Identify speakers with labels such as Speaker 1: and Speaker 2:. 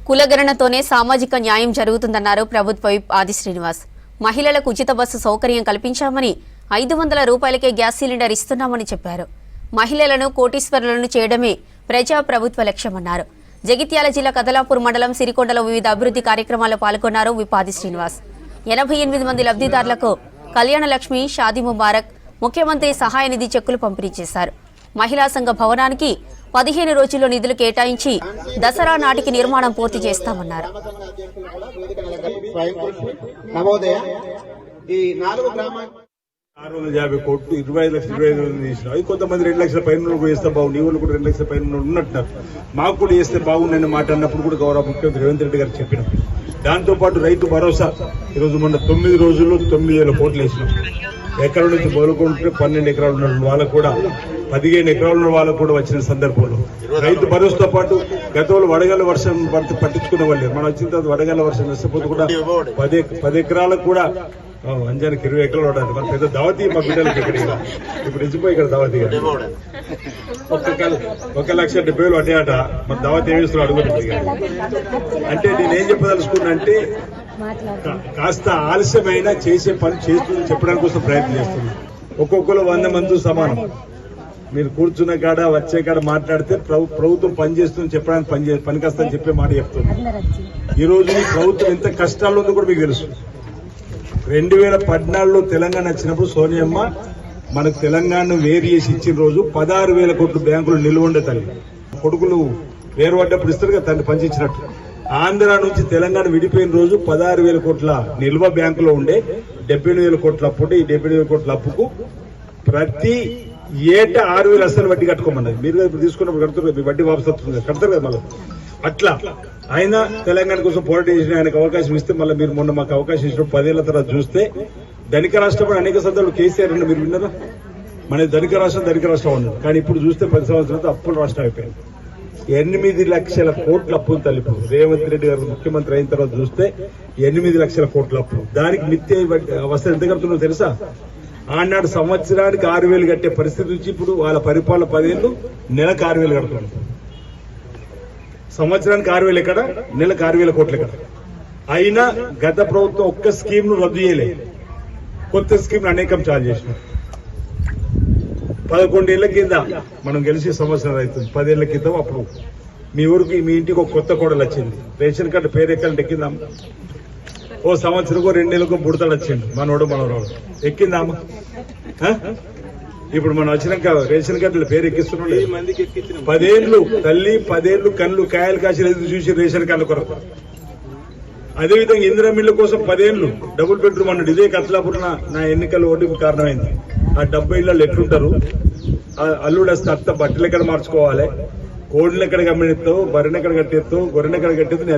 Speaker 1: కులగణనతోనే సామాజిక న్యాయం జరుగుతుందన్నారు ప్రభుత్వ విప్ ఆది శ్రీనివాస్. మహిళలకు ఉచిత బస్సు సౌకర్యం కల్పించామని 500 రూపాయలకే గ్యాస్ సిలిండర్ ఇస్తున్నామని చెప్పారు. మహిళలను కోటీశ్వరులను చేయడమే ప్రజా ప్రభుత్వ లక్ష్యమన్నారు. జగిత్యాల జిల్లా కదలాపూర్ మండలం సిరికొండలో వివిధ అభివృద్ధి కార్యక్రమాల్లో పాల్గొన్నారు విప్ ఆది శ్రీనివాస్. 88 మంది లబ్ధిదారులకు కళ్యాణ లక్ష్మి, షాదీ ముబారక్, ముఖ్యమంత్రి సహాయ నిధి చెక్కులు పంపిణీ చేశారు. మహిళా సంఘ భవనానికి 15 రోజుల్లో నిధులు కేటాయించి దసరా నాటికి నిర్మాణం పూర్తి చేస్తామన్నారు.
Speaker 2: 650 కోట్లు 25 లక్షలు 25 చేసినాం. అది కొంతమంది 2 లక్షల పైన వేస్తే బాగుంది, నీ వాళ్ళు కూడా 2 లక్షల పైన ఉన్నట్టున్నారు. మాకు కూడా చేస్తే బాగుండని మాట అన్నప్పుడు కూడా గౌరవ ముఖ్యమంత్రి రేవంత్ రెడ్డి గారు చెప్పినాం. దాంతోపాటు రైతు భరోసా ఈరోజు మొన్న 9 రోజుల్లో 9,000 కోట్లు వేసినాం. ఎకరం నుంచి మొదలుకుంటే 12 ఎకరాలు ఉన్న వాళ్ళకు కూడా 15 ఎకరాలు ఉన్న వాళ్ళకు కూడా వచ్చిన సందర్భంలో రైతు భరోసాతో పాటు గతంలో వడగళ్ల వర్షం పట్టించుకునే వాళ్ళు మనం వచ్చిన తర్వాత వడగళ్ల వర్షం నష్టపోతే కూడా 10 ఎకరాలకు కూడా అంజానికి 20 ఎకరాలు ఉండాలి. మన పెద్ద దావతి మా బిడ్డలకి ఇక్కడ ఇప్పుడు ఇచ్చిపోయి ఇక్కడ దావతి 1,70,000 అటే అట మన దావతి ఏమి ఇస్తున్నా అడుగుతుంది. అంటే నేనేం చెప్పదలుచుకున్నా అంటే కాస్త ఆలస్యమైనా చేసే పని చేస్తుంది చెప్పడానికి కోసం ప్రయత్నం చేస్తున్నాం. ఒక్కొక్కరు 100 మంది సమానం. మీరు కూర్చున్న కాడ వచ్చే కాడ మాట్లాడితే ప్రభుత్వం పనిచేస్తుంది చెప్పడానికి పనికొస్తుందని చెప్పే మాట చెప్తుంది. ఈ రోజు ఈ ప్రభుత్వం ఎంత కష్టాల్లో ఉందో కూడా మీకు తెలుసు. 2014లో తెలంగాణ వచ్చినప్పుడు సోనియమ్మ మనకు తెలంగాణను వేరు చేసి ఇచ్చిన రోజు 16,000 కోట్లు బ్యాంకులు నిల్వ ఉండే తల్లి. కొడుకులు వేరు పడ్డప్పుడు ఇస్తారు కదా తండ్రి పంచిచ్చినట్టు. ఆంధ్ర నుంచి తెలంగాణ విడిపోయిన రోజు 16,000 కోట్ల నిల్వ బ్యాంకులో ఉండే 70,000 కోట్ల అప్పుడు ఈ 70,000 కోట్ల అప్పుకు ప్రతి ఏటా 6,000 అసలు వడ్డీ కట్టుకోమన్నది. మీరు ఇప్పుడు తీసుకున్నప్పుడు కడుతున్నారు, మీ వడ్డీ వాపసు వస్తుంది కడతారు కదా మళ్ళీ. అట్లా ఆయన తెలంగాణ కోసం పోరాటం చేసిన ఆయనకు అవకాశం ఇస్తే మళ్ళీ మీరు మొన్న మాకు అవకాశం ఇచ్చినప్పుడు 10 ఏళ్ల తర్వాత చూస్తే ధనిక రాష్ట్రం అనేక సందర్భాలు కేసీఆర్ అన్న మీరు విన్నారా? మన ధనిక రాష్ట్రం ఉన్నది. కానీ ఇప్పుడు చూస్తే 10 సంవత్సరాలతో అప్పుల రాష్ట్రం అయిపోయింది. 8 లక్షల కోట్ల అప్పులు తల్లిపు రేవంత్ రెడ్డి గారు ముఖ్యమంత్రి అయిన తర్వాత చూస్తే 8 లక్షల కోట్ల అప్పు. దానికి నిత్య అవసరం ఎంత కడుతుందో తెలుసా? ఆనాడు సంవత్సరానికి 6,000 కట్టే పరిస్థితి నుంచి ఇప్పుడు వాళ్ళ పరిపాలన 10 ఏళ్ళు నెలకు 6,000 కడుతున్నారు. సంవత్సరానికి 6,000 ఎక్కడ, నెలకు 6,000 కోట్లు ఎక్కడ. అయినా గత ప్రభుత్వం ఒక్క స్కీమ్ ను రద్దు చేయలేదు, కొత్త స్కీమ్ అనేకం చాలు చేసినారు. 11 ఏళ్ల కింద మనం గెలిచి సంవత్సరం అవుతుంది. 10 ఏళ్ల క్రితం అప్పుడు మీ ఊరికి మీ ఇంటికి ఒక కొత్త కోడలు వచ్చింది. రేషన్ కార్డు పేరు ఎక్కాలంటే ఎక్కిందాం. ఓ సంవత్సరంకో 2 నెలలకో బుడతలు వచ్చింది మనోడు ఎక్కిందామా? ఇప్పుడు మనం వచ్చినాక రేషన్ కార్డుల పేరు ఎక్కిస్తున్నాం. 10 ఏళ్లు తల్లి 10 ఏళ్లు కళ్ళు కాయలు కాసి చూసి రేషన్ కార్డుల కొరకు. అదేవిధంగా ఇందిరా మిల్లు కోసం 10 ఏళ్లు డబుల్ బెడ్రూమ్ అన్నాడు. ఇదే కత్లాపూర్ నా ఎన్నికల ఓటింపు కారణమైంది. ఆ 70 ఇళ్లలో ఎట్లుంటారు? అల్లుడు వస్తే అత్త బట్టలు ఎక్కడ మార్చుకోవాలి, కోడిని ఎక్కడ గమనిస్తావు, బర్రెని ఎక్కడ కట్టేస్తావు, గొర్రెని ఎక్కడ కట్టేస్తావు,